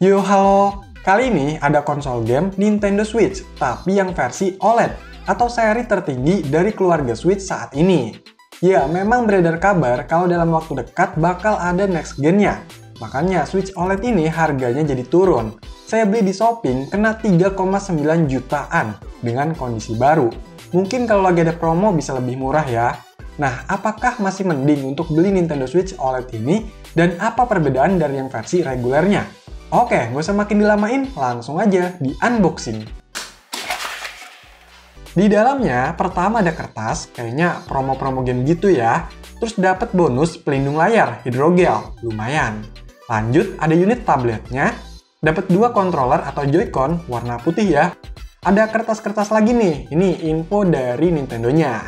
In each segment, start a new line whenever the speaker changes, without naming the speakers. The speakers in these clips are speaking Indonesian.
Yo halo, kali ini ada konsol game Nintendo Switch, tapi yang versi OLED atau seri tertinggi dari keluarga Switch saat ini. Ya, memang beredar kabar kalau dalam waktu dekat bakal ada next gen-nya. Makanya Switch OLED ini harganya jadi turun. Saya beli di Shopping kena 3,9 jutaan dengan kondisi baru. Mungkin kalau lagi ada promo bisa lebih murah ya. Nah, apakah masih mending untuk beli Nintendo Switch OLED ini? Dan apa perbedaan dari yang versi regulernya? Oke, nggak usah makin dilamain, langsung aja di unboxing. Di dalamnya, pertama ada kertas, kayaknya promo-promo game gitu ya. Terus dapat bonus pelindung layar, hidrogel, lumayan. Lanjut, ada unit tabletnya, dapat 2 controller atau Joy-Con, warna putih ya. Ada kertas-kertas lagi nih, ini info dari Nintendo-nya.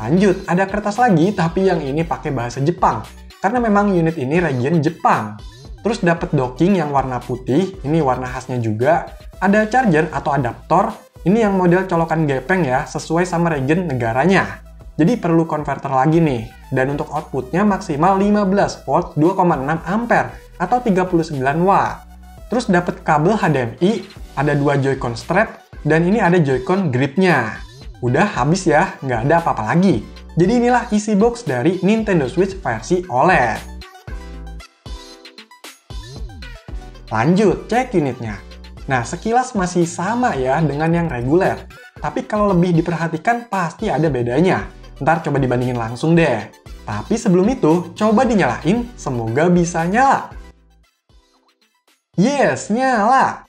Lanjut, ada kertas lagi, tapi yang ini pakai bahasa Jepang, karena memang unit ini region Jepang. Terus dapat docking yang warna putih, ini warna khasnya juga. Ada charger atau adaptor, ini yang model colokan gepeng ya, sesuai sama region negaranya. Jadi perlu converter lagi nih. Dan untuk outputnya maksimal 15 volt 2,6 ampere atau 39 watt. Terus dapat kabel HDMI, ada 2 Joy-Con strap, dan ini ada Joy-Con gripnya. Udah habis ya, nggak ada apa-apa lagi. Jadi inilah isi box dari Nintendo Switch versi OLED. Lanjut, cek unitnya. Nah, sekilas masih sama ya dengan yang reguler. Tapi kalau lebih diperhatikan pasti ada bedanya. Ntar coba dibandingin langsung deh. Tapi sebelum itu, coba dinyalain, semoga bisa nyala. Yes, nyala!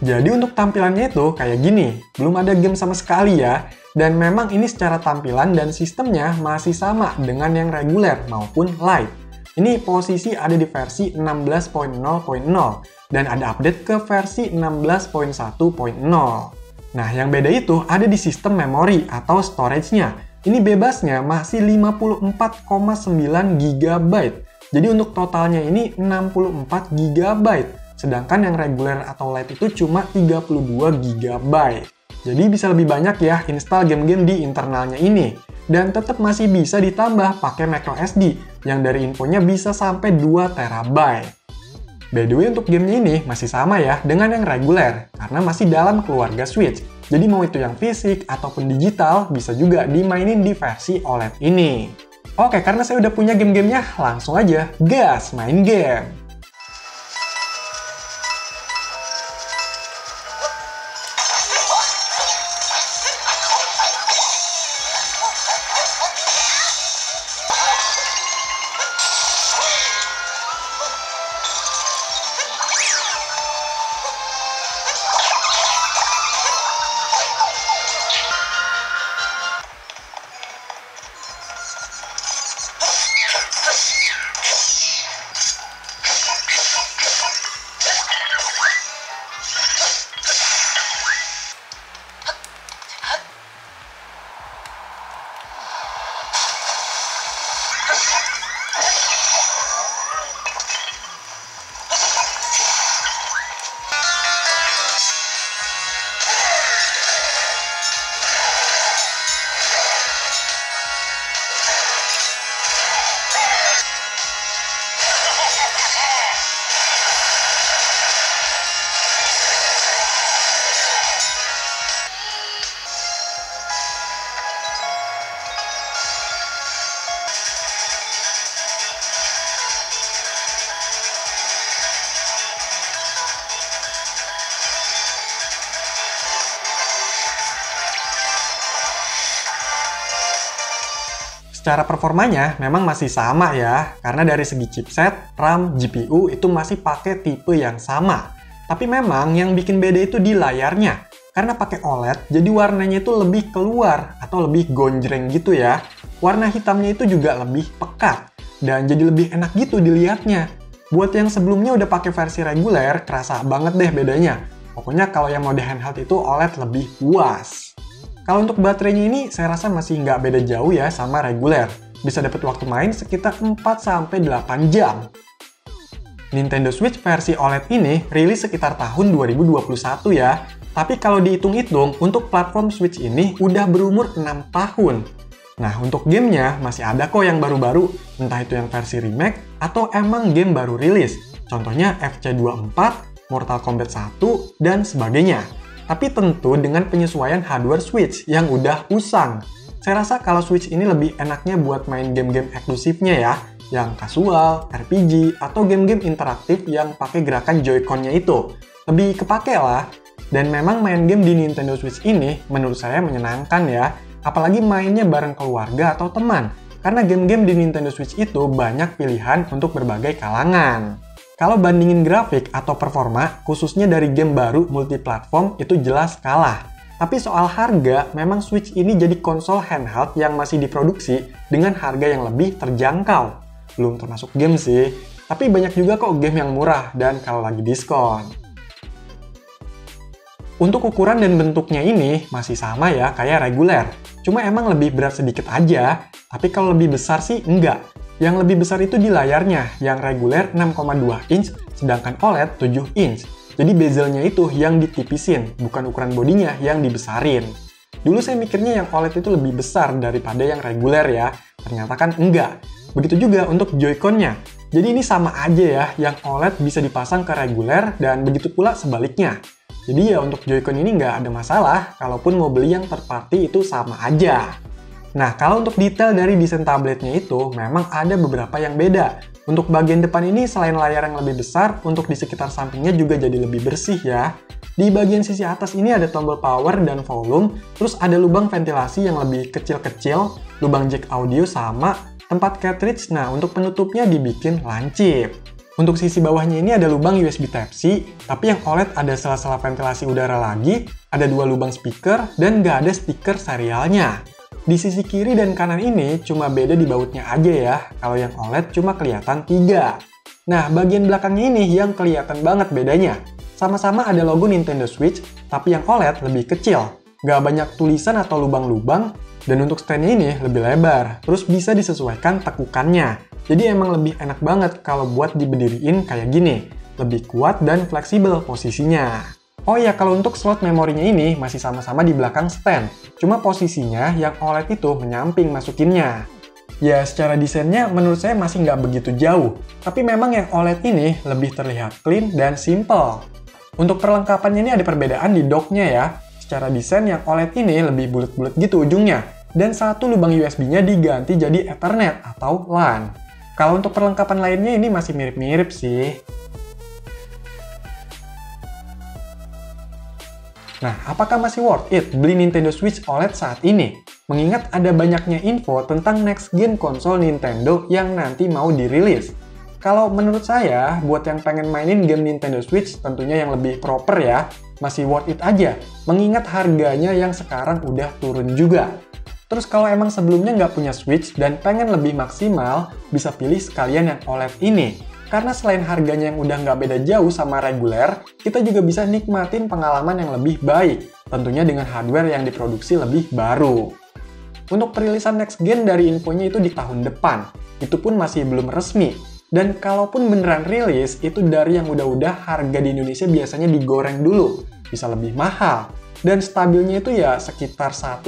Jadi untuk tampilannya itu kayak gini, belum ada game sama sekali ya. Dan memang ini secara tampilan dan sistemnya masih sama dengan yang reguler maupun Lite. Ini posisi ada di versi 16.0.0 dan ada update ke versi 16.1.0. Nah, yang beda itu ada di sistem memori atau storage-nya. Ini bebasnya masih 54,9 GB. Jadi untuk totalnya ini 64 GB. Sedangkan yang reguler atau Lite itu cuma 32 GB. Jadi bisa lebih banyak ya install game-game di internalnya ini. Dan tetap masih bisa ditambah pakai microSD yang dari infonya bisa sampai 2 TB. By the way untuk gamenya ini masih sama ya dengan yang reguler karena masih dalam keluarga Switch. Jadi mau itu yang fisik ataupun digital bisa juga dimainin di versi OLED ini. Oke, karena saya udah punya game-gamenya, langsung aja gas main game. Secara performanya memang masih sama ya, karena dari segi chipset, RAM, GPU itu masih pakai tipe yang sama. Tapi memang yang bikin beda itu di layarnya. Karena pakai OLED, jadi warnanya itu lebih keluar atau lebih gonjreng gitu ya. Warna hitamnya itu juga lebih pekat dan jadi lebih enak gitu dilihatnya. Buat yang sebelumnya udah pakai versi reguler, kerasa banget deh bedanya. Pokoknya kalau yang mode handheld itu OLED lebih puas. Kalau untuk baterainya ini, saya rasa masih nggak beda jauh ya sama reguler. bisa dapat waktu main sekitar 4-8 jam. Nintendo Switch versi OLED ini rilis sekitar tahun 2021 ya. Tapi kalau dihitung-hitung, untuk platform Switch ini udah berumur 6 tahun. Nah, untuk gamenya masih ada kok yang baru-baru, entah itu yang versi remake atau emang game baru rilis. Contohnya FC24, Mortal Kombat 1, dan sebagainya. Tapi tentu dengan penyesuaian hardware Switch yang udah usang. Saya rasa kalau Switch ini lebih enaknya buat main game-game eksklusifnya ya, yang kasual, RPG, atau game-game interaktif yang pakai gerakan Joy-Con-nya itu. Lebih kepake lah. Dan memang main game di Nintendo Switch ini menurut saya menyenangkan ya, apalagi mainnya bareng keluarga atau teman, karena game-game di Nintendo Switch itu banyak pilihan untuk berbagai kalangan. Kalau bandingin grafik atau performa, khususnya dari game baru multiplatform itu jelas kalah. Tapi soal harga, memang Switch ini jadi konsol handheld yang masih diproduksi dengan harga yang lebih terjangkau. Belum termasuk game sih, tapi banyak juga kok game yang murah dan kalau lagi diskon. Untuk ukuran dan bentuknya ini masih sama ya kayak reguler, cuma emang lebih berat sedikit aja, tapi kalau lebih besar sih enggak. Yang lebih besar itu di layarnya, yang reguler 6,2 inch, sedangkan OLED 7 inch. Jadi bezelnya itu yang ditipisin, bukan ukuran bodinya yang dibesarin. Dulu saya mikirnya yang OLED itu lebih besar daripada yang reguler ya, ternyata kan enggak. Begitu juga untuk Joy-Con-nya. Jadi ini sama aja ya, yang OLED bisa dipasang ke reguler dan begitu pula sebaliknya. Jadi ya untuk Joy-Con ini nggak ada masalah, kalaupun mau beli yang third party itu sama aja. Nah, kalau untuk detail dari desain tabletnya itu, memang ada beberapa yang beda. Untuk bagian depan ini selain layar yang lebih besar, untuk di sekitar sampingnya juga jadi lebih bersih ya. Di bagian sisi atas ini ada tombol power dan volume, terus ada lubang ventilasi yang lebih kecil-kecil, lubang jack audio sama, tempat cartridge, nah untuk penutupnya dibikin lancip. Untuk sisi bawahnya ini ada lubang USB Type-C, tapi yang OLED ada sela-sela ventilasi udara lagi, ada 2 lubang speaker, dan nggak ada stiker serialnya. Di sisi kiri dan kanan ini cuma beda di bautnya aja ya, kalau yang OLED cuma kelihatan 3. Nah, bagian belakangnya ini yang kelihatan banget bedanya. Sama-sama ada logo Nintendo Switch, tapi yang OLED lebih kecil. Nggak banyak tulisan atau lubang-lubang, dan untuk stand-nya ini lebih lebar, terus bisa disesuaikan tekukannya. Jadi emang lebih enak banget kalau buat diberdiriin kayak gini. Lebih kuat dan fleksibel posisinya. Oh ya, kalau untuk slot memorinya ini masih sama-sama di belakang stand. Cuma posisinya yang OLED itu menyamping masukinnya. Ya, secara desainnya menurut saya masih nggak begitu jauh. Tapi memang yang OLED ini lebih terlihat clean dan simple. Untuk perlengkapannya ini ada perbedaan di docknya ya. Secara desain yang OLED ini lebih bulat-bulat gitu ujungnya. Dan satu lubang USB-nya diganti jadi Ethernet atau LAN. Kalau untuk perlengkapan lainnya ini masih mirip-mirip sih. Nah, apakah masih worth it beli Nintendo Switch OLED saat ini? Mengingat ada banyaknya info tentang next gen konsol Nintendo yang nanti mau dirilis. Kalau menurut saya, buat yang pengen mainin game Nintendo Switch tentunya yang lebih proper ya, masih worth it aja, mengingat harganya yang sekarang udah turun juga. Terus kalau emang sebelumnya nggak punya Switch dan pengen lebih maksimal, bisa pilih sekalian yang OLED ini. Karena selain harganya yang udah nggak beda jauh sama reguler, kita juga bisa nikmatin pengalaman yang lebih baik, tentunya dengan hardware yang diproduksi lebih baru. Untuk perilisan next gen dari infonya itu di tahun depan, itu pun masih belum resmi. Dan kalaupun beneran rilis, itu dari yang udah-udah harga di Indonesia biasanya digoreng dulu, bisa lebih mahal. Dan stabilnya itu ya sekitar 1-2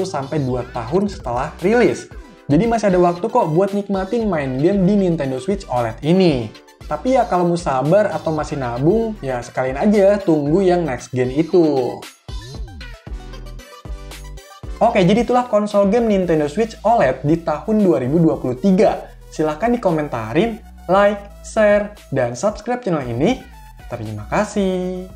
tahun setelah rilis. Jadi masih ada waktu kok buat nikmatin main game di Nintendo Switch OLED ini. Tapi ya kalau mau sabar atau masih nabung, ya sekalian aja tunggu yang next gen itu. Oke, jadi itulah konsol game Nintendo Switch OLED di tahun 2023. Silahkan dikomentarin, like, share, dan subscribe channel ini. Terima kasih.